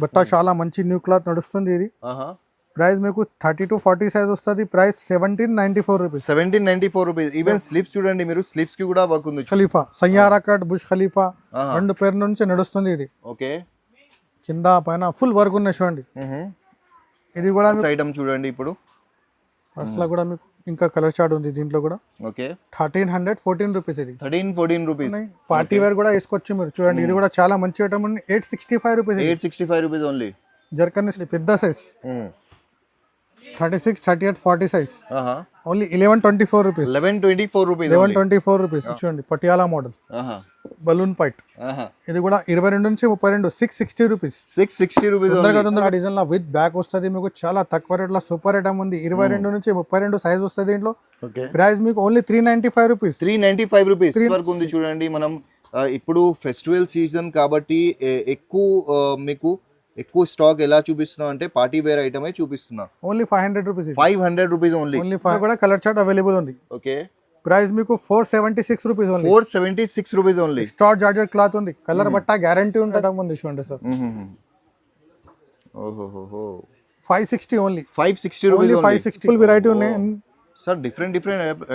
బట్ట చాలా మంచి న్యూ క్లాత్ నడుస్తుంది ఇది. ప్రైస్ మీకు 30 to 40 సైజ్ వస్తుంది. Price 1794 rupees. 1794 rupees. Even sleeves చూడండి మీరు, స్లీవ్స్ కి కూడా వర్క్ ఉంది. ఖలీఫా సయ్యారా కట్ బుష్ ఖలీఫా రెండు పేరు నుంచి నడుస్తుంది ఇది. ఓకే, కింద పైన ఫుల్ వర్క్ ఉన్నాయి చూడండి. ఇది కూడా ఐటమ్ చూడండి. ఇప్పుడు ఫస్ట్ లో కూడా మీకు ఇంకా కలర్ చార్ట్ ఉంది దీంట్లో కూడా. Okay, 1314 rupees. ఇది 1314 రూపీస్. పార్టీ వేర్ కూడా వేసుకోవచ్చు మీరు చూడండి. ఇది కూడా చాలా మంచి ఐటమ్ ఉంది. 865 రూపీస్. 865 rupees only. జర్కన్ పెద్ద size 36, 38, 40 size only 1124 rupees. 1124 rupees. 1124 rupees చూడండి. పటియాలా మోడల్ బలూన్ పైట్. ఇది కూడా 22 నుంచి 32, 660 రూపీస్. 660 రూపీస్. తొందరగా డిజైన్ లో విత్ బ్యాక్ వస్తుంది మీకు. చాలా తక్కువ రేట్ లో సూపర్ ఐటమ్ ఉంది. 22 నుంచి 32 సైజ్ వస్తుంది దీంట్లో. ప్రైస్ మీకు ఓన్లీ 395 రూపీస్. 395 రూపీస్ వరకు ఉంది చూడండి. మనం ఇప్పుడు ఫెస్టివల్ సీజన్ కాబట్టి మీకు ఎక్కువ స్టాక్ ఎలా చూపిస్తున్నాం అంటే పార్టీ వేర్ ఐటమ్ చూపిస్తున్నా. Only 500 rupees. 500 rupees only. కూడా కలర్ చార్ట్ అవైలబుల్ ఉంది. ఓకే, ప్రైస్ మీకు 476 rupees only. 476 rupees only. Star georgette cloth ఉంది. కలర్ బట్ట గ్యారంటీ ఉండడం ఉంది చూడండి సార్. ఓహో, 560 ఓన్లీ. 560 రూపీస్. 560 ఫుల్ వెరైటీ ఉన్నాయి సార్. డిఫరెంట్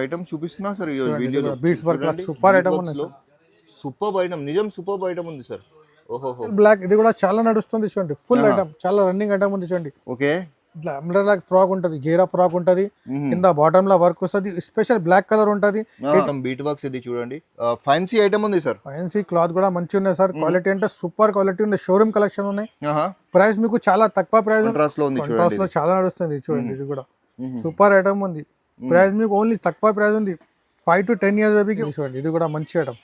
ఐటమ్స్ చూపిస్తున్నా సార్ ఈ వీడియోలో. బీట్స్ వర్క్ సూపర్ ఐటమ్ ఉంది సార్. సూపర్ ఐటమ్, నిజం సూపర్ ఐటమ్ ఉంది సార్. ఓహో, బ్లాక్ ఇది కూడా చాలా నడుస్తుంది చూడండి. ఫుల్ ఐటమ్, చాలా రన్నింగ్ ఐటమ్ ఉంది చూడండి. ఓకే, ఫ్రాక్ ఉంటది, గేరా ఫ్రాక్ ఉంటది. కింద బాటమ్ లో వర్క్ వస్తుంది. స్పెషల్ బ్లాక్ కలర్ ఉంటది. బీట్ వర్క్స్ ఇది చూడండి. ఫ్యాన్సీ ఐటమ్ ఉంది సార్. ఫ్యాన్సీ క్లాత్ కూడా మంచి ఉన్నాయి సార్. క్వాలిటీ అంటే సూపర్ క్వాలిటీ ఉంది. షోరూమ్ కలెక్షన్ ఉన్నాయి. ప్రైస్ మీకు చాలా తక్కువ ప్రైస్ లో చాలా నడుస్తుంది చూడండి. ఇది కూడా సూపర్ ఐటమ్ ఉంది. ప్రైస్ మీకు ఓన్లీ తక్కువ ప్రైస్ ఉంది. 5 to 10 ఇయర్స్ బేబీకి చూడండి. ఇది కూడా మంచి ఐటమ్.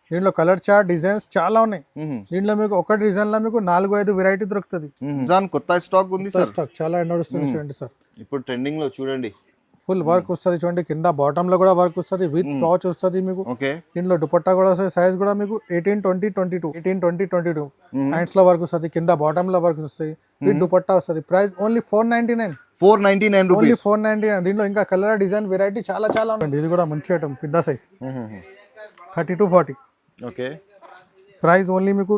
దీంట్లో కలర్ చార్ట్ డిజైన్స్ చాలా ఉన్నాయి. దీంట్లో మీకు ఒక డిజైన్ లో మీకు 4-5 వెరైటీ దొరుకుతుంది. కొత్త స్టాక్ ఉంది సార్. స్టాక్ చాలా నడుస్తుంది చూడండి సార్. ఇప్పుడు ట్రెండింగ్ లో చూడండి. ఫుల్ వర్క్ వస్తుంది చూడండి. కింద బాటమ్ లో కూడా వర్క్ వస్తుంది. విత్ పౌచ్ వస్తుంది మీకు. దీంట్లో దుపట్టా కూడా వస్తుంది. సైజ్ కూడా మీకు 18, 20, 22. 18, 20, 22 హ్యాండ్స్ లో వర్క్ వస్తుంది. కింద బాటమ్ లో వర్క్ వస్తుంది. విత్ దుపట్టా వస్తుంది. Price only 499. 499 రూపీస్. ఓన్లీ 499. దీంట్లో ఇంకా కలర్ డిజైన్ వెరైటీ చాలా ఉంది. ఇది కూడా మంచి ఐటమ్. పెద్ద size 30 to 40. Okay, price only మీకు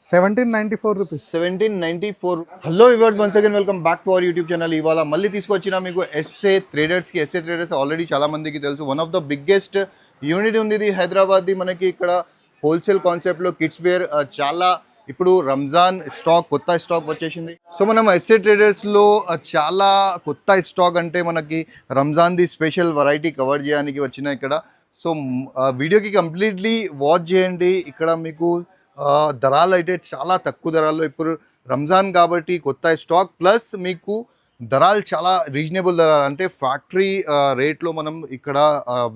1794 rupees. 1794. Hello viewers, once again welcome back to our YouTube channel. ఇవాళ మళ్ళీ తీసుకొచ్చిన మీకు ఎస్ఏ ట్రేడర్స్ కి. ఎస్ఏ ట్రేడర్స్ ఆల్రెడీ చాలా మందికి తెలుసు. One of the biggest unit ఉంది ఇది హైదరాబాద్ది. మనకి ఇక్కడ హోల్సేల్ కాన్సెప్ట్లో కిడ్స్ వేర్ చాలా ఇప్పుడు రంజాన్ స్టాక్, కొత్త స్టాక్ వచ్చేసింది. సో మనం ఎస్ఏ ట్రేడర్స్లో చాలా కొత్త స్టాక్ అంటే మనకి రంజాన్ది స్పెషల్ వెరైటీ కవర్ చేయడానికి వచ్చిన ఇక్కడ. సో వీడియోకి కంప్లీట్లీ వాచ్ చేయండి. ఇక్కడ మీకు ధరలు అయితే చాలా తక్కువ ధరల్లో, ఇప్పుడు రంజాన్ కాబట్టి కొత్త స్టాక్, ప్లస్ మీకు ధరలు చాలా రీజనబుల్ ధరలు అంటే ఫ్యాక్టరీ రేట్లో మనం ఇక్కడ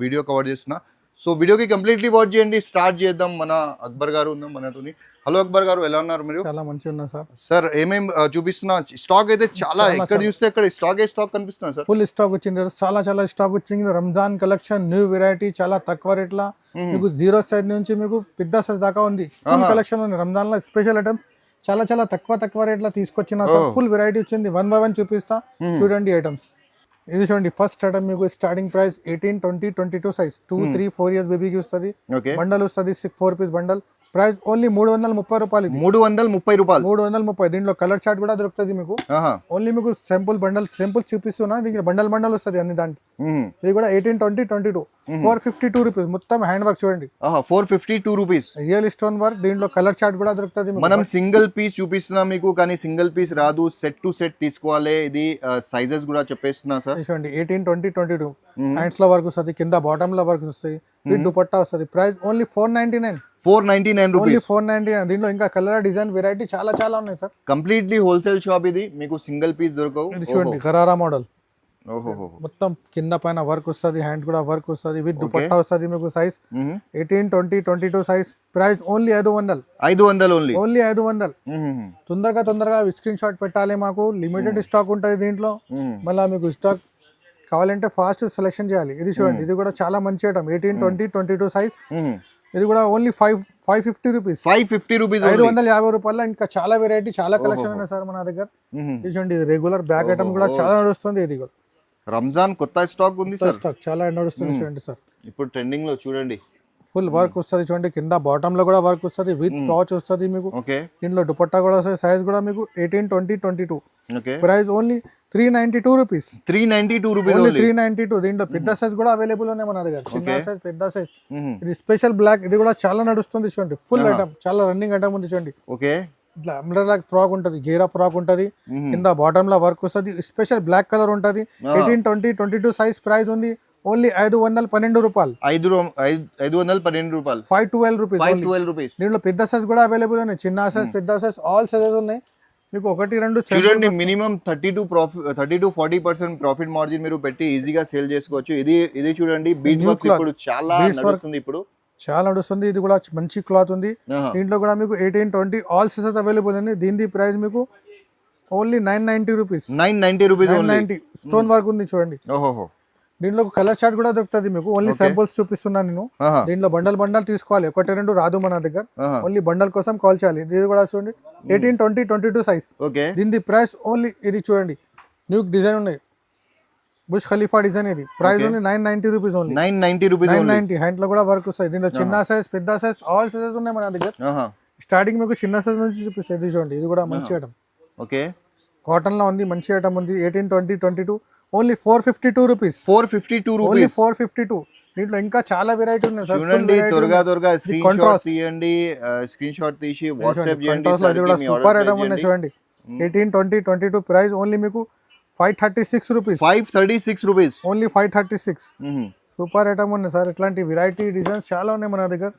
వీడియో కవర్ చేస్తున్నా. సో వీడియోకి కంప్లీట్లీ వాచ్ చేయండి. స్టార్ట్ చేద్దాం. మన అక్బర్ గారు ఉన్నాం మనతోని. హలో అక్బర్ గారు, ఎలా ఉన్నారు మీరు? చాలా మంచిగా ఉన్నా సార్. సార్ ఏమేమి చూపిస్తున్నా? స్టాక్ అయితే చాలా, ఎక్కడ చూస్తే అక్కడ స్టాక్ కనిపిస్తున్నా సార్. ఫుల్ స్టాక్ వచ్చింది. చాలా స్టాక్ వచ్చింది. రంజాన్ కలెక్షన్, న్యూ వెరైటీ, చాలా తక్కువ రేట్ల మీకు 0 సైజ్ నుంచి మీకు పెద్ద సైజ్ దాకా ఉంది. ఫుల్ కలెక్షన్ ఉంది. రంజాన్ లో స్పెషల్ ఐటమ్ చాలా తక్కువ రేట్ల తీసుకొచ్చిన ఫుల్ వెరైటీ వచ్చింది. 1 by 1 చూపిస్తా చూడండి ఐటమ్స్. ఇది చూడండి. ఫస్ట్ ఐటమ్ మీకు స్టార్టింగ్ ప్రైస్ 18, 20, 22 సైజ్ 2, 3, 4 ఇయర్స్ బేబీకి వస్తుంది. బండల్ వస్తుంది 4 పీస్ బండల్. ప్రైస్ ఓన్లీ 330 రూపాయలు. 330 రూపాయలు. 330. దీంట్లో కలర్ చార్ట్ కూడా దొరుకుతుంది మీకు. ఓన్లీ మీకు సింపుల్ బండల్ చూపిస్తున్నా. దీనికి బండల్ వస్తుంది అన్ని దానికి. ఇది కూడా 18, 20, 22. 452 రూపీస్. మొత్తం హ్యాండ్ వర్క్ చూడండి. 452 రూపీస్. Real stone work. దీంట్లో కలర్ చార్ట్ కూడా దొరుకుతుంది. మనం సింగిల్ పీస్ చూపిస్తున్నాం మీకు, కానీ సింగిల్ పీస్ రాదు, సెట్ టు సెట్ తీసుకోవాలి. ఇది సైజెస్ కూడా చెప్పేస్తున్నా సార్. చూడండి 18, 20, 22 హ్యాండ్స్ లో వర్క్ వస్తుంది. కింద బాటమ్ లో వర్క్ వస్తాయి. విత్ దుపట్టా వస్తుంది. Price only 499. 499 రూపీస్. 499. దీంట్లో ఇంకా కలర్ డిజైన్ వెరైటీ చాలా ఉన్నాయి సార్. కంప్లీట్లీ హోల్సేల్ షాప్ ఇది. మీకు సింగిల్ పీస్ దొరకవు. చూడండి గరారా మోడల్. మొత్తం కింద పైన వర్క్ వస్తుంది. హ్యాండ్ కూడా వర్క్ వస్తుంది. విత్ దుపట్టా వస్తుంది మీకు. Size 18, 20, 22 size. Price only 500. 500 only 500. తొందరగా స్క్రీన్ షాట్ పెట్టాలి. మాకు లిమిటెడ్ స్టాక్ ఉంటుంది దీంట్లో. మళ్ళీ మీకు స్టాక్ కావాలంటే ఫాస్ట్ సెలెక్షన్ చేయాలి. ఇది చూడండి. ఇది కూడా చాలా మంచి ఐటమ్. 18, 20, 22 సైజ్. ఇది కూడా ఓన్లీ 550 రూపీస్. 550 రూపీస్. 550 రూపాయల ఇంకా చాలా వెరైటీ, చాలా కలెక్షన్ ఉన్నాయి సార్ మన దగ్గర. చూడండి. ఇది రెగ్యులర్ బ్యాక్ ఐటమ్ కూడా చాలా నడుస్తుంది. ఇది కూడా రంజాన్ కొత్త స్టాక్ ఉంది సార్. స్టాక్ చాలా నడుస్తుంది చూడండి సార్. ఇప్పుడు ట్రెండింగ్ లో చూడండి. ఫుల్ వర్క్ వస్తుంది చూడండి, కింద బాటమ్ లో కూడా వర్క్ వస్తుంది, విత్ పౌచ్ వస్తుంది మీకు. ఓకే దీంట్లో దుపట్టా కూడా వస్తుంది, సైజ్ కూడా మీకు 18, 20, 22. Okay price only 392 rupees. 392 rupees only only 392. దీంట్లో పెద్ద సైజ్ కూడా అవైలబుల్ ఉన్నాయి మన దగ్గర, చిన్న సైజ్, పెద్ద సైజ్. ఇది స్పెషల్ బ్లాక్, ఇది కూడా చాలా నడుస్తుంది చూడండి, ఫుల్ ఐటమ్, చాలా రన్నింగ్ ఐటమ్ ఉంది చూడండి. ఓకే ఇట్లా అంబ్రెల్లా ఫ్రాక్ ఉంటది, గేరా ఫ్రాక్ ఉంటది, కింద బాటమ్ లో వర్క్ వస్తుంది, స్పెషల్ బ్లాక్ కలర్ ఉంటది. 18, 20, 22 సైజ్. ప్రైస్ ఉంది ఓన్లీ 512 రూపాయలు. 512 రూపాయలు. 512 రూపీస్. 512 రూపీస్. దీంట్లో పెద్ద సైజ్ కూడా అవైలబుల్ ఉన్నాయి, చిన్న సైజ్, పెద్ద సైజ్, ఆల్ సైజెస్ ఉన్నాయి మీకు. 1, 2 చూడండి, మినిమం 30-40% ప్రాఫిట్ మార్జిన్ మీరు పెట్టి ఈజీగా సేల్ చేసుకోవచ్చు. ఇది చూడండి, బీట్ వర్క్ ఇప్పుడు చాలా నడుస్తుంది, ఇప్పుడు చాలా నడుస్తుంది. ఇది కూడా మంచి క్లాత్ ఉంది. దీంట్లో కూడా మీకు 18, 20 ఆల్ సైజెస్ అవైలబుల్ ఉంది. దీని ప్రైస్ మీకు only 990 rupees. 990 rupees. 990. Stone work ఉంది చూడండి. ఓహో. దీంట్లో కలర్ చార్ట్ కూడా దొరుకుతుంది మీకు. ఓన్లీ శాంపుల్స్ చూపిస్తున్నాను నేను. దీంట్లో బండల్ తీసుకోవాలి, 1, 2 రాదు మన దగ్గర. ఓన్లీ బండల్ కోసం కాల్ చేయాలి. ఇది కూడా చూడండి, 18, 20, 22 సైజ్. ఓకే. దీని ప్రైస్ ఓన్లీ, ఇది చూడండి, న్యూ డిజైన్ ఉన్నాయి, బుష్ ఖలీఫా డిజైన్. ఇది price only 990 rupees. Only 990 rupees. 990. Hand లో కూడా వర్క్ వస్తాయి. దీంట్లో చిన్న సైజ్, పెద్ద సైజ్, ఆల్ సైజెస్ ఉన్నాయి మన దగ్గర. స్టార్టింగ్ మీకు చిన్న సైజ్ నుంచి చూపిస్తాయి. ఇది చూడండి, ఇది కూడా మంచి ఐటమ్. ఓకే. కాటన్ లో ఉంది, మంచి ఐటమ్ ఉంది. 18, 20, 22 ఓన్లీ 452 రూపీస్. 452 only rupees. 452. దీంట్లో ఇంకా చాలా వెరైటీ ఉన్నాయి సార్. చూడండి, త్వరగా స్క్రీన్ షాట్ తీయండి, స్క్రీన్ షాట్ తీసి వాట్సాప్ చేయండి. సూపర్ ఐటమ్ ఉన్నాయి చూడండి. 18, 20, 22 ప్రైస్ ఓన్లీ మీకు 536 rupees. 536 rupees. Only 536. Super item ఉన్నాయి సార్. ఇట్లాంటి వెరైటీ డిజైన్స్ చాలా ఉన్నాయి మన దగ్గర.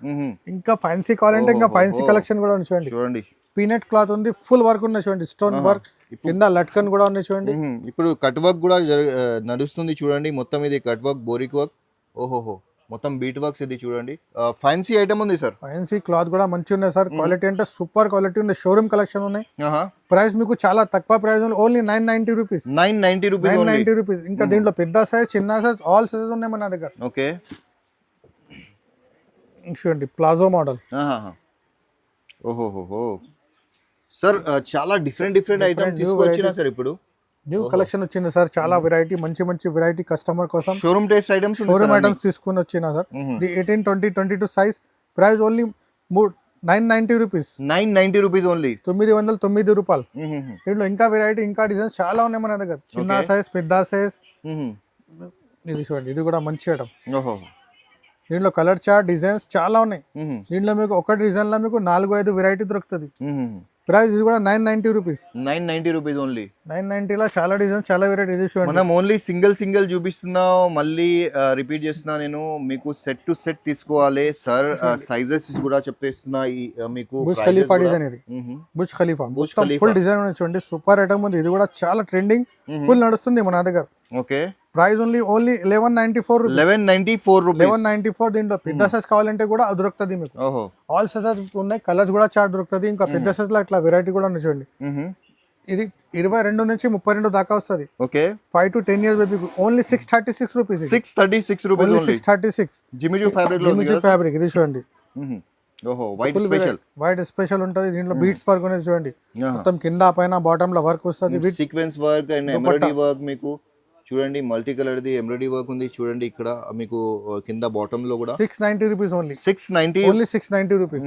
ఇంకా ఫ్యాన్సీ కావాలంటే ఇంకా ఫ్యాన్సీ కలెక్షన్ కూడా ఉంది చూడండి. పీనట్ క్లాత్ ఉంది, ఫుల్ వర్క్ ఉన్నాయి చూడండి, స్టోన్ వర్క్, కింద లట్కన్ కూడా ఉన్నాయి చూడండి. ఇప్పుడు కట్ వర్క్ కూడా నడుస్తుంది చూడండి. మొత్తం ఇది కట్ వర్క్, బోరిక్ వర్క్, ఓహోహో, మొత్తం బీట్ వర్క్స్. ఇది చూడండి, ఫ్యాన్సీ ఐటమ్ ఉంది సార్. ఫ్యాన్సీ క్లాత్ కూడా మంచి ఉన్నాయి సార్. క్వాలిటీ అంటే సూపర్ క్వాలిటీ ఉంది. షోరూమ్ కలెక్షన్ ఉన్నాయి. ప్రైస్ మీకు చాలా తక్కువ price, only 990 rupees. 990 rupees. 990 rupees. ఇంకా దీంట్లో పెద్ద సైజ్, చిన్న సైజ్, ఆల్ సైజెస్ ఉన్నాయి మన దగ్గర. ఓకే. చూడండి, ప్లాజో మోడల్. ఓహోహో సార్, చాలా డిఫరెంట్ ఐటమ్ తీసుకొచ్చినా సార్. ఇప్పుడు న్యూ కలెక్షన్ వచ్చింది సార్, చాలా వెరైటీ, మంచి వెరైటీ కస్టమర్ కోసం. Showroom taste items, showroom items తీసుకుని వచ్చిన sir. 18, 20, 22 size. Price only 990 rupees. 990 rupees only. 909 రూపాయలు. దీంట్లో ఇంకా వెరైటీ, ఇంకా డిజైన్స్ చాలా ఉన్నాయి మన దగ్గర. చిన్న సైజ్, పెద్ద సైజ్. ఇది చూడండి, ఇది కూడా మంచి ఐటమ్. దీంట్లో కలర్ చార్ట్, డిజైన్స్ చాలా ఉన్నాయి. దీంట్లో మీకు ఒక డిజైన్ లో మీకు 4-5 వెరైటీ దొరుకుతుంది. ప్రైస్ ఇది కూడా 990 రూపీస్. 990 rupees only. 990 లో చాలా డిజైన్స్, చాలా వెరైటీ. ఇది చూడండి, మనం ఓన్లీ సింగిల్ చూపిస్తున్నాం. మళ్ళీ రిపీట్ చేస్తున్నా, నేను మీకు సెట్ టు సెట్ తీసుకోవాలి సార్. సైజెస్ కూడా చెప్పేస్తున్నా మీకు. బుష్ ఖలీఫా డిజైన్, ఇది బుష్ ఖలీఫా ఫుల్ డిజైన్ ఉంది చూడండి, సూపర్ ఐటమ్ ఉంది. ఇది కూడా చాలా ట్రెండింగ్, ఫుల్ నడుస్తుంది మన దగ్గర. ఓకే. Price only 1194 rupees. 1194. దీంట్లో పెద్ద సైజ్ కావాలంటే కూడా అది దొరుకుతుంది మీకు. ఆల్ సైజెస్ ఉన్నాయి, కలర్స్ కూడా చార్ట్ దొరుకుతుంది. ఇంకా పెద్ద సైజ్ లో ఇట్లా వెరైటీ కూడా ఉంది చూడండి. ఇది 22 నుంచి 32 దాకా వస్తుంది. Okay. 5 to 10 years baby. Only 636 rupees. 636 rupees only. 636. Jimmy Choo fabric లో ఉంది కదా. ఫ్యాబ్రిక్ ఇది చూడండి. ఓహో, వైట్ స్పెషల్ ఉంటది. దీంట్లో బీట్స్ వర్క్ అనేది చూడండి, మొత్తం కింద పైన బాటమ్ లో వర్క్ వస్తుంది. With sequence work and embroidery work. మీకు చూడండి, multi colour the embroidery work ఉంది చూడండి. ఇక్కడ మీకు కింద బాటమ్ లో కూడా 690 రూపీస్ ఓన్లీ. 690 only 690 rupees.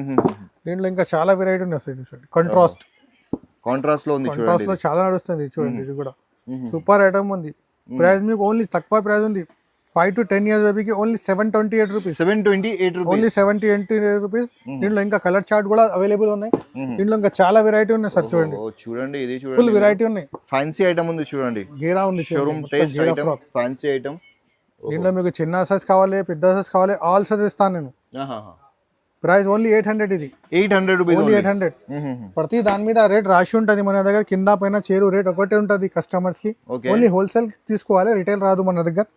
దీంట్లో ఇంకా చాలా వెరైటీ ఉన్నాయి చూడండి. కాంట్రాస్ట్ లో ఉంది చూడండి. కాంట్రాస్ట్ లో చాలా నడుస్తుంది చూడండి. ఇది కూడా సూపర్ ఐటమ్ ఉంది. ప్రైస్ మీకు ఓన్లీ తక్కువ ప్రైస్ ఉంది. 5 to 10 years బేబీకి only 728 rupees. 728 rupees. Only 728 rupees. దీంట్లో ఇంకా కలర్ చార్ట్ కూడా అవైలబుల్ ఉన్నాయి. దీంట్లో ఇంకా చాలా వెరైటీ ఉన్నాయి సార్. చూడండి, చూడండి, ఇది చూడండి, ఫుల్ వెరైటీ ఉన్నాయి. ఫ్యాన్సీ ఐటమ్ ఉంది చూడండి. గేరా ఉంది, showroom taste item, fancy item. దీంట్లో మీకు చిన్న సైజ్ కావాలి, పెద్ద సైజ్ కావాలి, ఆల్ సైజ్ ఇస్తాను నేను. Price only 800. ఇది 800 రూపీస్. ఓన్లీ 800. ప్రతి దాని మీద రేట్ రాసి ఉంటది మన దగ్గర. కింద పైన చేరు రేట్ ఒకటే ఉంటది కస్టమర్స్ కి. ఓన్లీ హోల్సేల్ తీసుకోవాలి, రిటైల్ రాదు మన దగ్గర.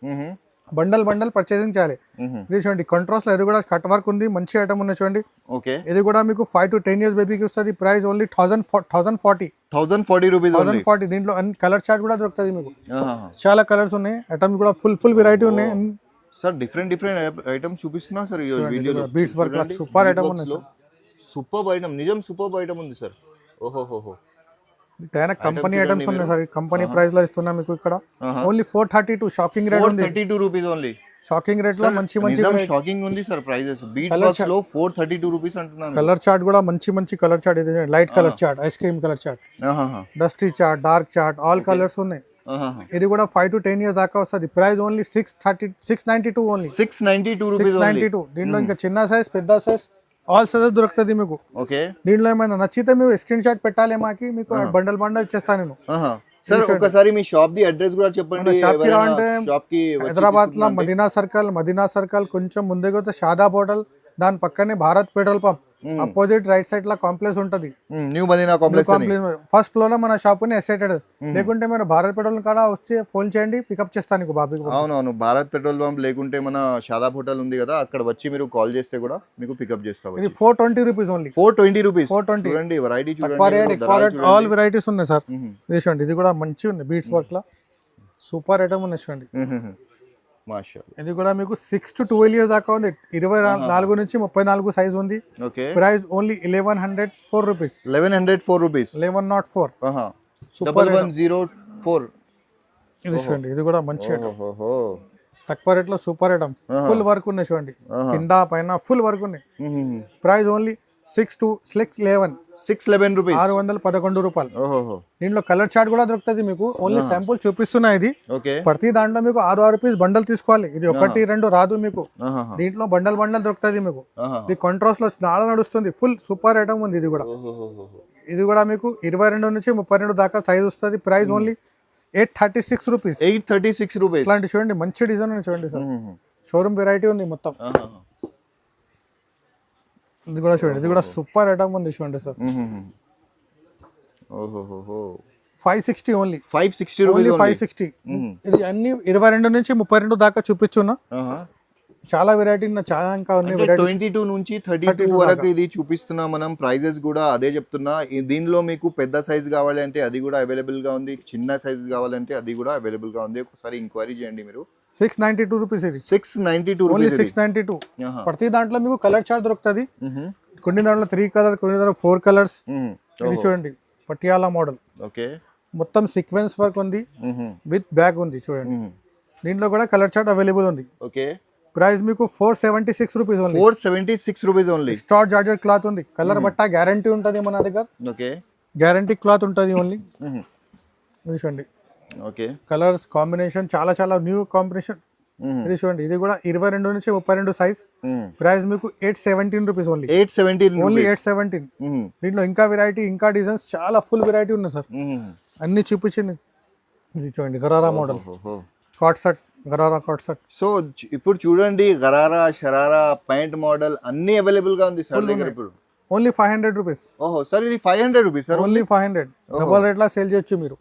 బండల్ పర్చేసింగ్ చేయాలి. ఇది చూడండి, కాంట్రాస్ట్ లో ఇది కూడా కట్ వర్క్ ఉంది, మంచి ఐటమ్ ఉంది చూడండి. ఓకే. ఇది కూడా మీకు 5 to 10 years బేబీకి వస్తుంది. Price only 1040 rupees. 1040. దీంట్లో కలర్ చార్ట్ కూడా దొరుకుతుంది మీకు. చాలా కలర్స్ ఉన్నాయి, ఐటమ్స్ కూడా ఫుల్ వెరైటీ ఉన్నాయి సార్. డిఫరెంట్ ఐటమ్స్ చూపిస్తున్నా సార్ ఈ వీడియోలో. బీట్స్ వర్క్ సూపర్ ఐటమ్ ఉంది. సూపర్ ఐటమ్, నిజం సూపర్ ఐటమ్ ఉంది సార్. ఓహోహో, కంపెనీ ఐటమ్స్ ఉన్నాయి సార్. కంపెనీ ప్రైస్ లో ఇస్తున్నా మీకు ఇక్కడ. ఓన్లీ 432. షాకింగ్ రేట్ ఉంది. 432 రూపీస్ ఓన్లీ. షాకింగ్ రేట్ లో మంచి మంచి షాకింగ్ ఉంది సార్ ప్రైజెస్. బీట్ బాక్స్ లో 432 రూపీస్ అంటున్నాను. కలర్ చార్ట్ కూడా మంచి కలర్ చార్ట్ ఇది light colour chart, ice cream colour chart, dusty chart, dark chart, all colours ఉన్నాయి. ఇది కూడా 5 to 10 years దాకా వస్తుంది. Price only 692 only 692 rupees 692. దీంట్లో ఇంకా చిన్న సైజ్ పెద్ద సైజ్ ఆల్ సైజెస్ దొరుకుతుంది మీకు. ఓకే, దీంట్లో ఏమైనా నచ్చితే మీరు స్క్రీన్ షాట్ పెట్టాలి మాకి, మీకు బండల్ ఇచ్చేస్తాను నేను. సార్ ఒకసారి మీ షాప్ ది అడ్రస్ కూడా చెప్పండి. షాప్ కి రావంటే హైదరాబాద్ లో మదీనా సర్కిల్ కొంచెం ముందుకు వస్తే షాదాబ్ హోటల్, దాని పక్కనే Bharat petrol pump opposite right side లా కాంప్లెక్స్ ఉంటది, new Madina complex. First floor లో మన షాప్ ని ఎస్ఐ ట్రేడర్స్. లేకుంటే మీరు భారత్ పెట్రోల్ కాడ వచ్చి ఫోన్ చేయండి, పికప్ చేస్తాను బాబీ. అవునవును, భారత్ పెట్రోల్ పంప్ లేకుంటే మన షాదాబ్ హోటల్ ఉంది కదా, అక్కడ వచ్చి మీరు కాల్ చేస్తే కూడా మీకు పికప్ చేస్తాం. ఇది 420 రూపీస్ ఓన్లీ. 420 రూపీస్. 420. చూడండి వెరైటీ చూడండి, ఆల్ వెరైటీస్ ఉన్నాయి సార్. ఇది చూడండి, ఇది కూడా మంచిగా ఉంది, బీట్స్ వర్క్ లా సూపర్ ఐటమ్ ఉన్నాయి చూడండి. ఇది కూడా మీకు 6 to 12 years దాకా ఉంది. 24 నుంచి 34 సైజ్ ఉంది. Price only 1104 rupees. 1104 రూపీస్. 1104. 1104. ఇది చూడండి, ఇది కూడా మంచి తక్కువ రేట్ లో సూపర్ ఐటమ్. ఫుల్ వర్క్ ఉన్నాయి చూడండి, కింద పైన ఫుల్ వర్క్ ఉన్నాయి. Price only 611 rupees. 611 రూపాయలు. దీంట్లో కలర్ చార్ట్ కూడా దొరుకుతుంది మీకు. ఓన్లీ శాంపుల్ చూపిస్తున్నా ఇది. ప్రతి దాంట్లో మీకు 6 రూపీస్ బండల్ తీసుకోవాలి. ఇది 1 2 రాదు మీకు. దీంట్లో బండల్ దొరుకుతుంది మీకు. ఇది కాంట్రాస్ట్ లో చాలా నడుస్తుంది. ఫుల్ సూపర్ ఐటమ్ ఉంది ఇది కూడా. ఇది కూడా మీకు 22 నుంచి 32 దాకా సైజ్ వస్తుంది. Price only 836 rupees. 836 రూపీస్. ఇట్లాంటి చూడండి, మంచి డిజైన్ ఉంది చూడండి సార్. షోరూమ్ వెరైటీ ఉంది మొత్తం. ఇది కూడా చూడండి, ఇది కూడా సూపర్ ఐటమ్ ఉంది చూడండి సార్. 560 ఓన్లీ. 560 రూపీస్. 560. ఇది అన్ని 22 నుంచి 32 దాకా చూపించున్నా. చాలా వెరైటీ చాలా ఇంకా ఉన్నాయి. 22 నుంచి 32 వరకు ఇది చూపిస్తున్నా మనం. ప్రైజెస్ కూడా అదే చెప్తున్నా. దీనిలో మీకు పెద్ద సైజ్ కావాలి అంటే అది కూడా అవైలబుల్ గా ఉంది, చిన్న సైజ్ కావాలంటే అది కూడా అవైలబుల్ గా ఉంది. ఒకసారి ఎంక్వైరీ చేయండి మీరు. 692 రూపీస్. ఇది 692 ఓన్లీ రూపీస్. 692. ప్రతి దాంట్లో మీకు కలర్ చార్ట్ దొరుకుతుంది. కొన్ని దాంట్లో 3 కలర్, కొన్ని దాంట్లో 4 కలర్స్. ఇది చూడండి, పటియాలా మోడల్. ఓకే, మొత్తం సీక్వెన్స్ వర్క్ ఉంది, విత్ బ్యాగ్ ఉంది చూడండి. దీంట్లో కూడా కలర్ చార్ట్ అవైలబుల్ ఉంది. ఓకే, ప్రైస్ మీకు 476 rupees only. 476 rupees only. Star georgette cloth ఉంది. కలర్ బట్ట గ్యారంటీ ఉంటుంది మన దగ్గర. ఓకే, గ్యారంటీ క్లాత్ ఉంటుంది ఓన్లీ. ఇది చూడండి, ఓకే, కలర్స్ కాంబినేషన్ చాలా న్యూ కాంబినేషన్. ఇది చూడండి, ఇది కూడా 22 నుంచి 32 సైజ్. ప్రైస్ మీకు 817 రూపీస్ ఓన్లీ. 817 ఓన్లీ. 817. దీంట్లో ఇంకా వెరైటీ, ఇంకా డిజైన్స్ చాలా ఫుల్ వెరైటీ ఉన్నాయి సార్. అన్ని చూపించింది. ఇది చూడండి, గరారా మోడల్ కాట్ సెట్, గరారా కాట్ సెట్. సో ఇప్పుడు చూడండి, గరారా, షరారా, ప్యాంట్ మోడల్ అన్ని అవైలబుల్ గా ఉంది సార్ దగ్గర. ఇప్పుడు ఓన్లీ 500 రూపీస్. ఓహో సార్, ఇది 500 rupees sir. Only 500. Double rate లా సేల్ చేయొచ్చు మీరు.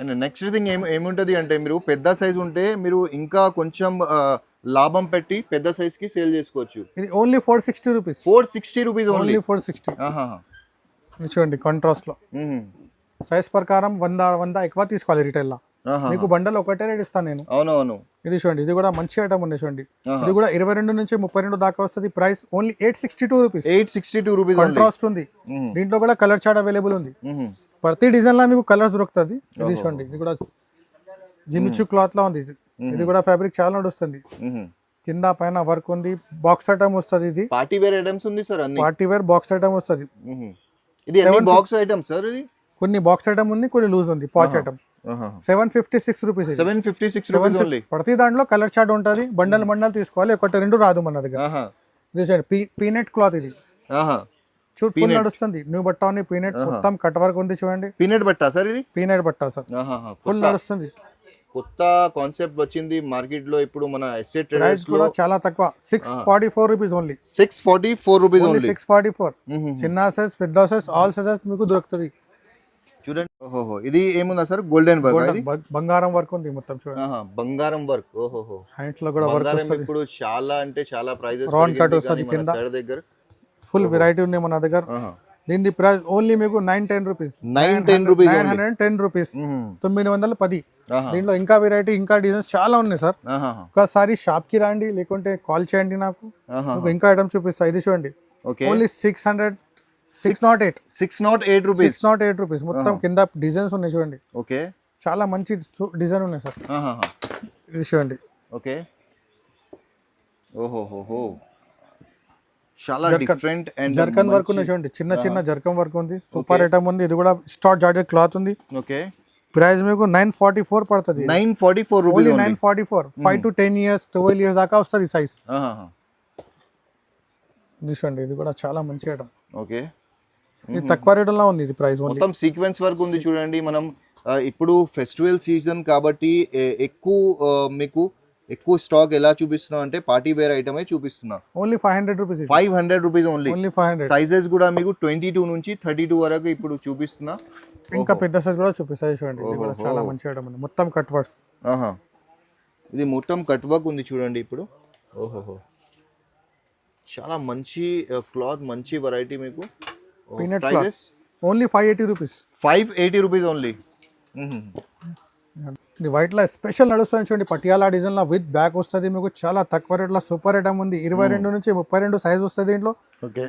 అండ్ నెక్స్ట్ థింగ్ ఏముంటది అంటే, మీరు పెద్ద సైజ్ ఉంటే మీరు ఇంకా కొంచెం లాభం పెట్టి పెద్ద సైజ్ కి సేల్ చేసుకోవచ్చు. ఇది ఓన్లీ 460 రూపీస్. 460 rupees only. 460. చూడండి, కాంట్రాస్ట్ లో సైజ్ ప్రకారం 100 ఎక్కువ తీసుకోవాలి రిటైల్ లా. మీకు బండల్ ఒకటే రేట్ ఇస్తాను నేను. అవునవును. ఇది చూడండి, ఇది కూడా మంచి ఐటమ్ ఉంది చూడండి. ఇది కూడా 22 నుంచి 32 దాకా వస్తుంది. Price only 862 rupees. 862 rupees. Contrast ఉంది. దీంట్లో కూడా కలర్ చార్ట్ అవైలబుల్ ఉంది. ప్రతి డిజైన్ లా మీకు కలర్స్ దొరుకుతుంది. ఇది చూడండి, ఇది కూడా జిమిచు క్లాత్ లా ఉంది. ఇది కూడా ఫ్యాబ్రిక్ చాలా నడుస్తుంది. కింద పైన వర్క్ ఉంది. బాక్స్ ఐటమ్ వస్తుంది. ఇది పార్టీ వేర్ ఐటమ్స్ ఉంది సార్. అన్ని పార్టీ వేర్ బాక్స్ ఐటమ్ వస్తుంది. ఇది అన్ని బాక్స్ ఐటమ్ సార్. ఇది కొన్ని బాక్స్ ఐటమ్ ఉంది, కొన్ని లూజ్ ఉంది. Patch item 756 rupees. 756 rupees only. ప్రతి దాంట్లో కలర్ చార్ట్ ఉంటుంది. బండల్ తీసుకోవాలి, 1 2 రాదు మన దగ్గర. ఇది చూడండి, పీనట్ క్లాత్. ఇది ఫుల్ నడుస్తుంది. న్యూ బట్ట ఉంది. పీనట్ మొత్తం కట్ వర్క్ ఉంది చూడండి. పీనట్ బట్ట సార్. ఇది పీనట్ బట్ట సార్. ఫుల్ నడుస్తుంది. కొత్త కాన్సెప్ట్ వచ్చింది మార్కెట్ లో ఇప్పుడు. మన ఎస్ఏ ట్రేడర్స్ లో చాలా తక్కువ. 644 రూపీస్ ఓన్లీ. 644 rupees only. 644. చిన్న సైజ్, పెద్ద సైజ్, ఆల్ సైజెస్ మీకు దొరుకుతుంది. చూడండి, ఓహో, ఇది ఏముందా సార్? Golden work. బంగారం వర్క్ ఉంది మొత్తం చూడండి. బంగారం వర్క్. ఓహో, హ్యాండ్స్ లో కూడా వర్క్ వస్తుంది. ఇప్పుడు చాలా అంటే చాలా ప్రైజెస్ కింద దగ్గర ఫుల్ వెరైటీ ఉన్నాయి మన దగ్గర. దీని ప్రైస్ ఓన్లీ మీకు 910 రూపీస్. 910 రూపీస్. 910. దీంట్లో ఇంకా వెరైటీ, ఇంకా డిజైన్స్ చాలా ఉన్నాయి సార్. ఒకసారి షాప్ కి రండి, లేకుంటే కాల్ చేయండి నాకు. ఇంకా ఐటమ్ చూపిస్తా. ఇది చూడండి, ఓన్లీ 608 రూపీస్. మొత్తం కింద డిజైన్స్ ఉన్నాయి చూడండి. ఓకే, చాలా మంచి డిజైన్ ఉన్నాయి సార్. ఇది చూడండి, ఓకే. ఓహోహోహో! చాలా zircon different and zircon work ఉంది చూడండి, చిన్న చిన్న జర్కన్ వర్క్ ఉంది, సూపర్ ఐటమ్ ఉంది. ఇది కూడా స్టార్ట్ జార్జెట్ క్లాత్ ఉంది. ఓకే. ప్రైస్ మీకు 944 పడుతుంది. 944 only rupees only. 944. 5 to 10 years 12 years దాకా వస్తుంది సైజ్. చూడండి ఇది కూడా చాలా మంచి ఐటమ్. ఓకే. ఇది తక్కువ రేటులో ఉంది. ఇది ప్రైస్ ఓన్లీ. మొత్తం సీక్వెన్స్ వర్క్ ఉంది చూడండి. మనం ఇప్పుడు ఫెస్టివల్ సీజన్ కాబట్టి మీకు ఎక్కువ స్టాక్ ఎలా చూపిస్తున్నాం అంటే పార్టీ వేర్ ఐటమే చూపిస్తున్నా. Only 500 rupees. 500 rupees only. Only 500. Sizes కూడా మీకు 22 నుంచి 32 వరకు ఇప్పుడు చూపిస్తున్నా. ఇంకా పెద్ద సైజ్ కూడా చూపిస్తాయి చూడండి. ఇది కూడా చాలా మంచి ఐటమ్ ఉంది. మొత్తం కట్ వర్క్స్. ఇది మొత్తం కట్ వర్క్ ఉంది చూడండి ఇప్పుడు. ఓహోహో, చాలా మంచి క్లాత్, మంచి వెరైటీ మీకు. Peanut cloth only 580 rupees. 580 rupees only. ఇది వైట్ లా స్పెషల్ నడుస్తుంది చూడండి. Patiala design law with back వస్తుంది మీకు. చాలా తక్కువ రేట్ లో సూపర్ ఐటమ్ ఉంది. 22 నుంచి 32 సైజ్ వస్తుంది దీంట్లో.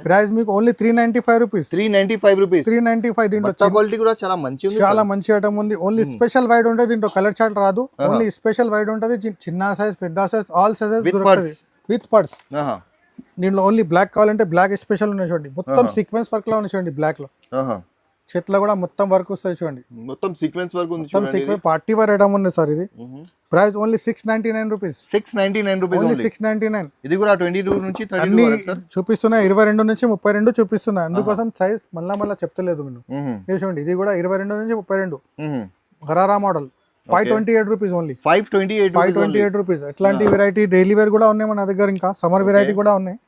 ప్రైస్ మీకు ఓన్లీ 395 రూపీస్. 395 రూపీస్. 395. దీంట్లో క్వాలిటీ కూడా చాలా మంచి ఉంది. చాలా మంచి ఐటమ్ ఉంది. ఓన్లీ స్పెషల్ వైడ్ ఉంటుంది దీంట్లో. కలర్ చార్ట్ రాదు. ఓన్లీ స్పెషల్ వైడ్ ఉంటుంది. చిన్న సైజ్, పెద్ద సైజ్, ఆల్ సైజెస్ దొరుకుతుంది విత్ పర్స్. దీంట్లో ఓన్లీ బ్లాక్ కావాలంటే బ్లాక్ స్పెషల్ ఉన్నాయి చూడండి. మొత్తం సీక్వెన్స్ వర్క్ లో ఉన్నాయి చూడండి. బ్లాక్ లో చేతిలో కూడా మొత్తం వర్క్ వస్తుంది చూడండి. మొత్తం సీక్వెన్స్ వర్క్ ఉంది చూడండి. సీక్వెన్స్ పార్టీ వేర్ ఐటమ్ ఉంది సార్. ఇది price only 699 rupees. 699 rupees only 699. ఇది కూడా 22 నుంచి 32 అన్ని వరకు సార్ చూపిస్తున్నా. 22 నుంచి 32 చూపిస్తున్నా. అందుకోసం సైజ్ మళ్ళా చెప్తలేదు నేను. చూడండి ఇది కూడా 22 నుంచి 32 gharara model. 528 rupees only. 528 rupees. ఎట్లాంటి వెరైటీ డైలీ వేర్ కూడా ఉన్నాయి మన దగ్గర. ఇంకా సమ్మర్ వెరైటీ కూడా ఉన్నాయి.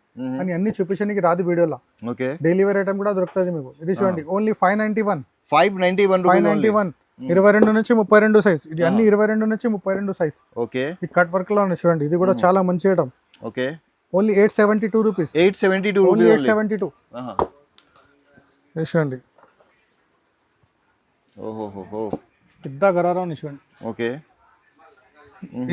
అని అన్ని చూపించడానికి రాదు వీడియోలో. ఓకే. డైలీ వేర్ ఐటమ్ కూడా దొరుకుతుంది మీకు. ఇది చూడండి ఓన్లీ 591. 591. 22 నుంచి 32 సైజ్. ఇది అన్ని 22 నుంచి 32 సైజ్. ఓకే. ఈ కట్ వర్క్ లో ఉంది చూడండి. ఇది కూడా చాలా మంచి item. Okay. Only 872 rupees. 872 only rupees. 872. చూడండి ఓహోహో, పెద్ద గరారా ఉంది చూడండి. ఓకే.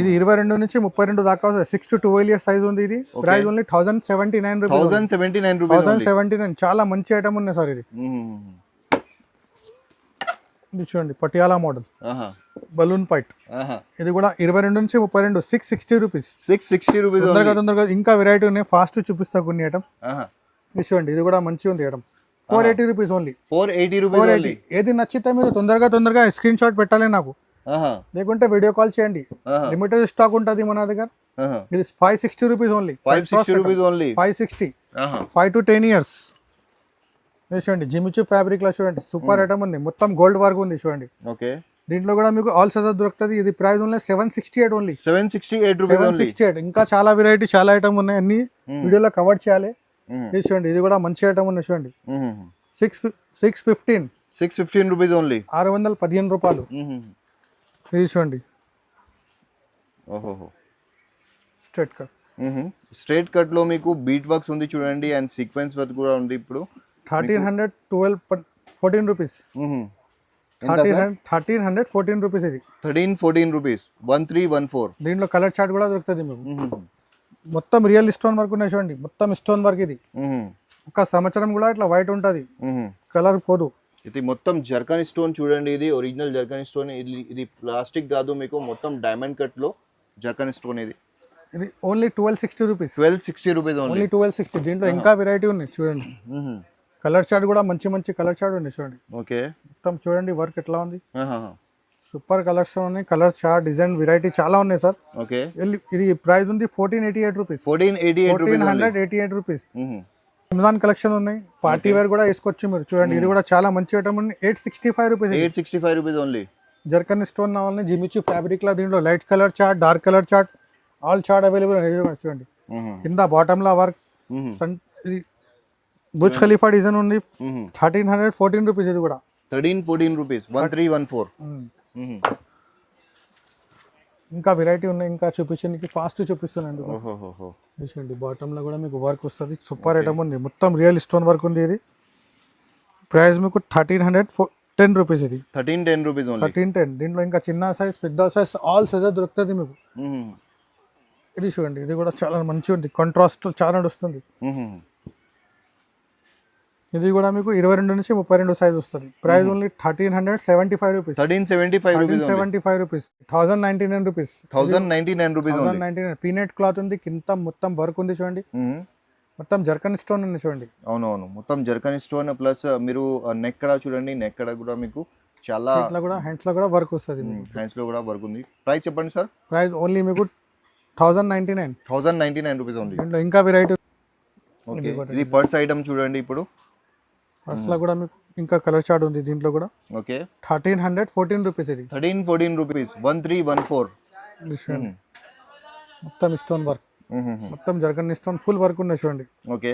ఇది 22 నుంచి 32 దాకా వస్తుంది. 6 to 12 ఇయర్స్ సైజ్ ఉంది. ఇది ప్రైస్ ఓన్లీ 1079 రూపీస్. 1079 రూపీస్. 1079. చాలా మంచి ఐటమ్ ఉంది సార్. ఇది ఇది చూడండి పటియాలా మోడల్ బలూన్ పైట్. ఇది కూడా 22 నుంచి 32. 660 రూపీస్. 660 రూపీస్. తొందరగా ఇంకా వెరైటీ ఉన్నాయి. ఫాస్ట్ చూపిస్తా కొన్ని ఐటమ్స్. ఇది చూడండి ఇది కూడా మంచి ఉంది ఐటమ్. 480 rupees only. 480 రూపీస్. ఏది నచ్చితే మీరు తొందరగా స్క్రీన్ షాట్ పెట్టాలి నాకు, లేకుంటే వీడియో కాల్ చేయండి. లిమిటెడ్ స్టాక్ ఉంటుంది మన దగ్గర. ఇది 560 rupees only. 560 rupees only. 560. 5 to 10 years. చూడండి జిమిచూ ఫ్యాబ్రిక్ లో చూడండి సూపర్ ఐటమ్ ఉంది. మొత్తం గోల్డ్ వర్క్ ఉంది చూడండి. ఓకే. దీంట్లో కూడా మీకు ఆల్ సైజెస్ దొరుకుతుంది. ఇది price only 768 only. 768 rupees only. 768. ఇంకా చాలా వెరైటీ, చాలా ఐటమ్ ఉన్నాయి. అన్ని వీడియోలో కవర్ చేయాలి. ఇది చూడండి ఇది కూడా మంచి ఐటమ్ ఉంది చూడండి. 615. 615 రూపీస్ ఓన్లీ. 615 రూపాయలు. ఇది చూడండి ఓహోహో, స్ట్రైట్ కట్. స్ట్రైట్ కట్ లో మీకు బీట్ వర్క్స్ ఉంది చూడండి. అండ్ సీక్వెన్స్ వర్క్ కూడా ఉంది. ఇప్పుడు 1314 రూపీస్. 1314 రూపీస్. ఇది 1314 రూపీస్. 1314. దీంట్లో కలర్ చార్ట్ కూడా దొరుకుతుంది మీకు. మొత్తం రియల్ స్టోన్ వర్క్ ఉన్నాయి చూడండి. మొత్తం స్టోన్ వర్క్. ఇది ఒక సంవత్సరం కూడా ఇట్లా వైట్ ఉంటుంది, కలర్ పోదు. ఇది మొత్తం జర్కన్ స్టోన్ చూడండి. ఇది ఒరిజినల్ జర్కన్ స్టోన్. ఇది ప్లాస్టిక్ కాదు, మీకు మొత్తం డైమండ్ కట్ లో జర్కన్ స్టోన్. ఇది ఓన్లీ 1260 రూపీస్. 1260 rupees only 1260. దీంట్లో ఇంకా వెరైటీ ఉన్నాయి చూడండి. కలర్ చార్ట్ కూడా మంచి కలర్ చార్ట్ ఉంది చూడండి. ఓకే. మొత్తం చూడండి వర్క్ ఎట్లా ఉంది. సూపర్ కలర్స్ ఉన్నాయి. కలర్ చార్ట్, డిజైన్, వెరైటీ చాలా ఉన్నాయి సార్. ఓకే. ఇది ప్రైస్ ఉంది 1488 రూపీస్. 1488 రూపీస్. రంజాన్ కలెక్షన్ ఉన్నాయి. పార్టీ వేర్ కూడా వేసుకోవచ్చు మీరు చూడండి. ఇది కూడా చాలా మంచి ఐటమ్ ఉంది. 865 rupees. 865 rupees only. Zircon stone కావాలని జిమిచూ ఫ్యాబ్రిక్ లా. దీంట్లో light colour chart, dark colour chart, all chart available. చూడండి కింద బాటమ్ లా వర్క్. ఇది బుర్జ్ ఖలీఫా డిజైన్ ఉంది. 1314 రూపీస్. ఇది కూడా 1314 రూపీస్. 1314. ఇంకా వెరైటీ ఉన్నాయి. ఇంకా చూపించడానికి ఫాస్ట్ చూపిస్తున్నాను. చూడండి బాటమ్ లో కూడా మీకు వర్క్ వస్తుంది. సూపర్ ఐటమ్ ఉంది. మొత్తం రియల్ స్టోన్ వర్క్ ఉంది. ఇది ప్రైస్ మీకు 1310 రూపీస్. ఇది 1310 రూపీస్ ఓన్లీ. 1310. దీంట్లో ఇంకా చిన్న సైజ్, పెద్ద సైజ్, ఆల్ సైజెస్ దొరుకుతుంది మీకు. ఇది చూడండి ఇది కూడా చాలా మంచిగా ఉంది. కాంట్రాస్ట్ చాలా నడుస్తుంది. ఇది కూడా మీకు 22 నుంచి 32 సైజ్ వస్తుంది. Price only 1375 rupees. 1375 rupees 1375 rupees. 1099 rupees. 1099 rupees 1099. Peanut cloth ఉంది, కింద మొత్తం వర్క్ ఉంది చూడండి, మొత్తం జర్కన్ స్టోన్ ఉంది చూడండి. అవునవును, మొత్తం జర్కన్ స్టోన్ ప్లస్ మీరు నెక్ కడ చూడండి, నెక్ కడ కూడా మీకు చాలా ఇట్లా కూడా హ్యాండ్స్ లో కూడా వర్క్ వస్తుంది. హ్యాండ్స్ లో కూడా వర్క్ ఉంది. ప్రైస్ చెప్పండి సార్. ప్రైస్ ఓన్లీ మీకు 1099. 1099 రూపీస్ ఓన్లీ. దీంట్లో ఇంకా వెరైటీ. ఓకే, ఇది పర్స్ ఐటమ్ చూడండి. ఇప్పుడు పర్స్ లో కూడా మీకు ఇంకా కలర్ చార్ట్ ఉంది దీంట్లో కూడా. Okay, 1314 rupees. ఇది 1314 రూపీస్. 1314. మొత్తం స్టోన్ వర్క్, మొత్తం జర్కన్ స్టోన్ ఫుల్ వర్క్ ఉన్నాయి చూడండి. ఓకే,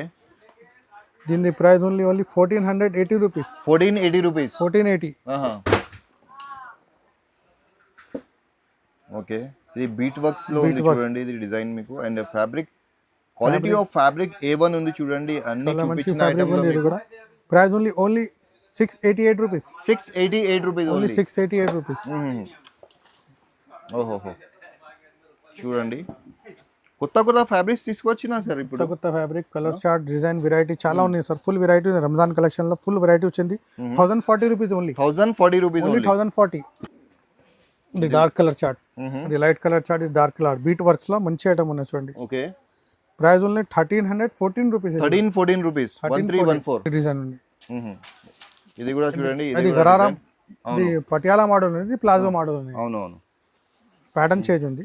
దీని price only 1480 rupees. 1480 rupees. 1480. Okay, ఇది బీట్ వర్క్స్ లో ఉంది చూడండి. ఇది డిజైన్ మీకు and fabric quality of fabric A1 ఉంది చూడండి. అన్ని చూపించిన ఐటమ్ లో ఇది కూడా price only 688 rupees. 688 rupees only 688 rupees. ఓహోహో, చూడండి కొత్త ఫ్యాబ్రిక్స్ తీసుకొచ్చినా సార్. ఇప్పుడు కొత్త fabric, colour chart, design variety చాలా ఉన్నాయి సార్. ఫుల్ వెరైటీ ఉంది రంజాన్ కలెక్షన్ లో. ఫుల్ వెరైటీ వచ్చింది. 1040 రూపీస్ ఓన్లీ. 1040 rupees only 1040. ఇది డార్క్ కలర్ చార్ట్, ఇది లైట్ కలర్ చార్ట్, ఇది డార్క్ కలర్. బీట్ వర్క్స్ లో మంచి ఐటమ్ ఉన్నాయి చూడండి. Okay, price only 1314 rupees. 1314 rupees. 1314 design ఉంది. ఇది కూడా చూడండి. ఇది గరారా, ఇది పటియాలా మోడల్ ఉంది, ఇది ప్లాజో మోడల్ ఉంది. అవునవును, ప్యాటర్న్ చేంజ్ ఉంది.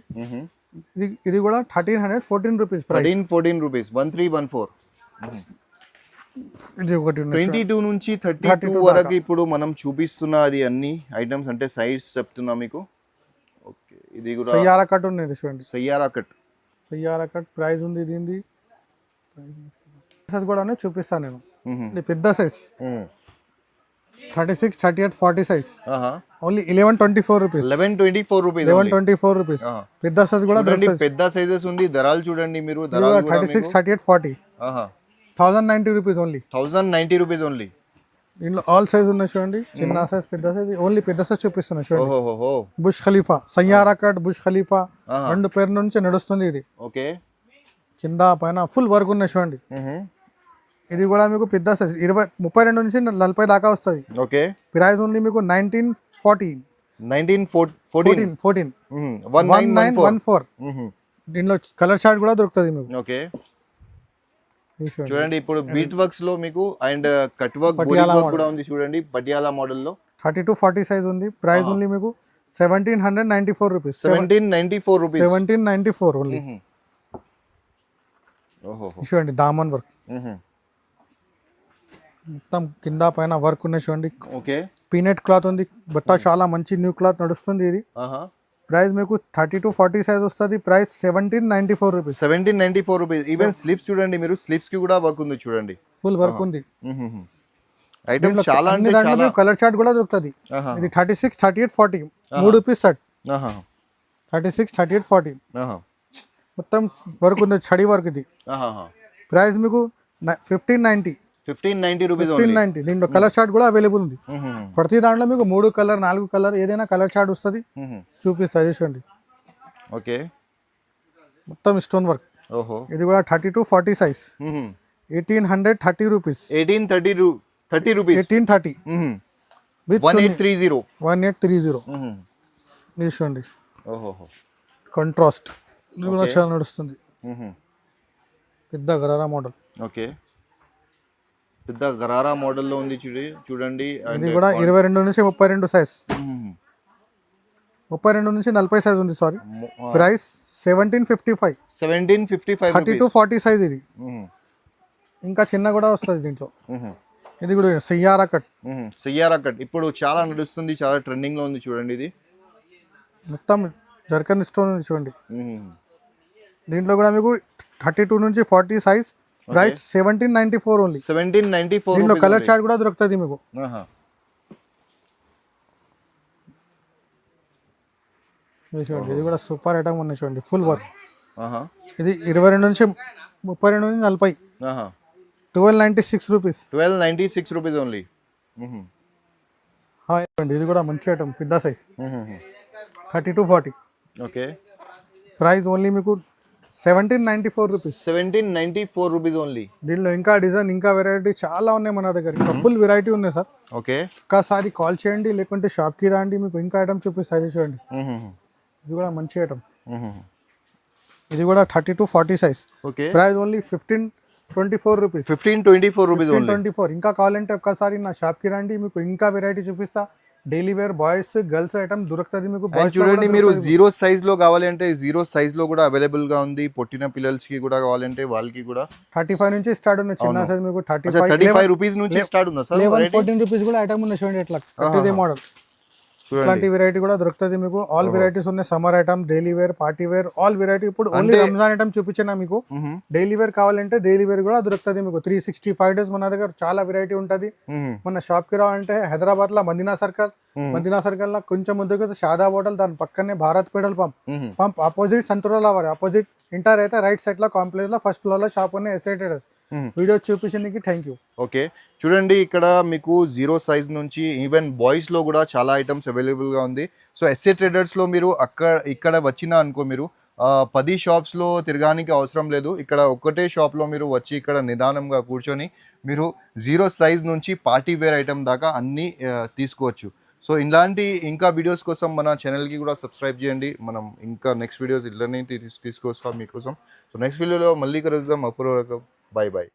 ఇది కూడా 1314 రూపీస్. 1314 రూపీస్. 1314. ఇది ఒకటి 22 నుంచి 32 వరకు ఇప్పుడు మనం చూపిస్తున్న అది అన్ని ఐటమ్స్ అంటే సైజ్ చెప్తున్నా మీకు. ఓకే, ఇది కూడా సయ్యారా కట్ ఉంది చూడండి. Saiyaara cut. Saiyaara cut price ఉంది. దీనిది సైజ్ కూడా చూపిస్తాను నేను. ఇది పెద్ద size 36, 38, 40 size. Only 1124 rupees. 1124 rupees. 1124 rupees. పెద్ద సైజ్ కూడా దొరుకుతుంది. పెద్ద సైజెస్ ఉంది. ధరలు చూడండి మీరు. ధరలు 36, 38, 40. 1090 రూపీస్ ఓన్లీ. 1090 rupees only. దీంట్లో ఆల్ సైజ్ ఉన్నాయి చూడండి. చిన్న సైజ్, పెద్ద సైజ్. ఓన్లీ పెద్ద సైజ్ చూపిస్తున్నా చూడండి. ఓహో, బుష్ ఖలీఫా, సయ్యారా కట్, బుష్ ఖలీఫా 2 పేరు నుంచి నడుస్తుంది ఇది. ఓకే, కింద పైన ఫుల్ వర్క్ ఉన్నాయి చూడండి. ఇది కూడా మీకు పెద్ద సైజ్ 32 నుంచి 40 దాకా వస్తుంది. ఓకే, ప్రైస్ ఓన్లీ మీకు 1914. 1914. 1914. దీంట్లో కలర్ చార్ట్ కూడా దొరుకుతుంది మీకు. ఓకే, చూడండి ఇప్పుడు బీట్ వర్క్స్ లో మీకు అండ్ కట్ వర్క్ కూడా ఉంది చూడండి. పటియాలా మోడల్ లో 32, 40 సైజ్ ఉంది. ప్రైస్ ఓన్లీ మీకు 1794 రూపీస్. 1794 రూపీస్. 1794 ఓన్లీ. ఓహో, చూడండి దామన్ వర్క్, మొత్తం కింద పైన వర్క్ ఉన్నాయి చూడండి. ఓకే, పీనట్ క్లాత్ ఉంది. బత్తా చాలా మంచి న్యూ క్లాత్ నడుస్తుంది ఇది. ప్రైస్ మీకు 32, 40 సైజ్ వస్తుంది. Price 1794 rupees. 1794 rupees. Even sleeves చూడండి మీరు. స్లీవ్స్ కి కూడా వర్క్ ఉంది చూడండి. ఫుల్ వర్క్ ఉంది. ఐటమ్ చాలా అంటే చాలా. కలర్ చార్ట్ కూడా దొరుకుతుంది. ఇది 36, 38, 40 3 పీస్ సెట్. 36, 38, 40 మొత్తం వర్క్ ఉంది. చడి వర్క్ ఇది. ప్రైస్ మీకు 1590. 1590 రూపీస్. 1590. దీంట్లో కలర్ చార్ట్ కూడా అవైలబుల్ ఉంది. ప్రతి దాంట్లో మీకు 3 కలర్ 4 కలర్ ఏదైనా కలర్ చార్ట్ వస్తుంది. చూపిస్తుంది చూడండి. ఓకే, మొత్తం స్టోన్ వర్క్. ఓహో, ఇది కూడా 32, 40 సైజ్. 1830 రూపీస్. 1830 రూపీస్. 1830 విత్ 1830. 1830. ఇది చూడండి. ఓహో, కాంట్రాస్ట్. ఇది కూడా చాలా నడుస్తుంది. పెద్ద గరారా మోడల్. ఓకే, పెద్ద గరారా మోడల్లో ఉంది చూడండి. ఇది కూడా 22 నుంచి 32 సైజ్. 32 నుంచి 40 సైజ్ ఉంది. Sorry, price 1755. 1755. 32, 40 సైజ్ ఇది. ఇంకా చిన్న కూడా వస్తుంది దీంట్లో. ఇది కూడా సయ్యారా కట్. సయ్యారా కట్ ఇప్పుడు చాలా నడుస్తుంది, చాలా ట్రెండింగ్ లో ఉంది చూడండి. ఇది మొత్తం జర్కన్ స్టోన్ ఉంది చూడండి. దీంట్లో కూడా మీకు 32 నుంచి 40 సైజ్. Price 1794 only. 1794. దీంట్లో కలర్ చార్ట్ కూడా దొరుకుతుంది మీకు. చూడండి, ఇది కూడా సూపర్ ఐటమ్ ఉన్నాయి చూడండి. Full work. ఇది 22 నుంచి 32 నుంచి 40. 1296 రూపీస్. 1296 rupees only. ఇది కూడా మంచి ఐటమ్, పెద్ద సైజ్. 32, 40. ఓకే, ప్రైస్ ఓన్లీ మీకు 1794 రూపీస్. 1794 rupees only. దీనిలో ఇంకా డిజైన్ ఇంకా వెరైటీ చాలా ఉన్నాయి మన దగ్గర, ఇంకా ఫుల్ వెరైటీ ఉన్నాయి సార్. ఓకే, ఒక్కసారి కాల్ చేయండి లేకుంటే షాప్కి రండి, మీకు ఇంకా ఐటమ్ చూపిస్తాయి చూడండి. ఇది కూడా మంచి ఐటమ్, ఇది కూడా 30 to 40 size. Okay, price only 1524 rupees. 1524 rupees only. 24. ఇంకా కావాలంటే ఒక్కసారి నా షాప్కి రండి, మీకు ఇంకా వెరైటీ చూపిస్తా. Daily wear boys girls item దొరుకుతుంది మీకు. చూడండి, మీరు జీరో సైజ్ లో కావాలి అంటే జీరో సైజ్ లో కూడా అవైలబుల్ గా ఉంది. పొట్టిన పిల్లలకి కూడా కావాలంటే వాళ్ళకి కూడా 35 నుంచి స్టార్ట్ ఉంది. చిన్న సైజ్ మీకు 35 రూపీస్ నుంచి స్టార్ట్ ఉందా సార్? 14 రూపీస్ కూడా ఐటమ్ ఉంది చూడండి. ఎట్లా ఇదే మోడల్, ఇట్లాంటి వెరైటీ కూడా దొరుకుతుంది మీకు. ఆల్ వెరైటీస్ ఉన్నాయి, summer item, daily wear, party wear, all variety. ఇప్పుడు ఓన్లీ రంజాన్ ఐటమ్ చూపించినా మీకు. డైలీ వేర్ కావాలంటే డైలీ వేర్ కూడా దొరుకుతుంది మీకు. 365 డేస్ మన దగ్గర చాలా వెరైటీ ఉంటుంది. మన షాప్ కి రావాలంటే హైదరాబాద్ లో మదీనా సర్కిల్ లో కొంచెం ముందుకు షాదా హోటల్, దాని పక్కనే భారత్ పెట్రోల్ పంప్ ఆపోజిట్ సంతూరాల వారి ఆపోజిట్ ఇంటర్ అయితే రైట్ సైడ్ లో కాంప్లెక్స్ లో ఫస్ట్ ఫ్లోర్ లో షాప్ ఉన్నాయి. S A traders. వీడియో చూపించడానికి థ్యాంక్ యూ. ఓకే, చూడండి ఇక్కడ మీకు జీరో సైజ్ నుంచి ఈవెన్ బాయ్స్ లో కూడా చాలా ఐటమ్స్ అవైలబుల్ గా ఉంది. సో ఎస్ఏ ట్రేడర్స్ లో మీరు ఇక్కడ వచ్చినా అనుకో, మీరు 10 షాప్స్ లో తిరగానికి అవసరం లేదు. ఇక్కడ ఒక్కటే షాప్ లో మీరు వచ్చి ఇక్కడ నిదానంగా కూర్చొని మీరు జీరో సైజ్ నుంచి పార్టీ వేర్ ఐటమ్ దాకా అన్ని తీసుకోవచ్చు. సో ఇలాంటి ఇంకా వీడియోస్ కోసం మన ఛానల్కి కూడా సబ్స్క్రైబ్ చేయండి. మనం ఇంకా నెక్స్ట్ వీడియోస్ ఇళ్ళని తీసుకొస్తాం మీకోసం. సో నెక్స్ట్ వీడియోలో మళ్ళీ కలుద్దాం. అప్పుడు బాయ్ బాయ్.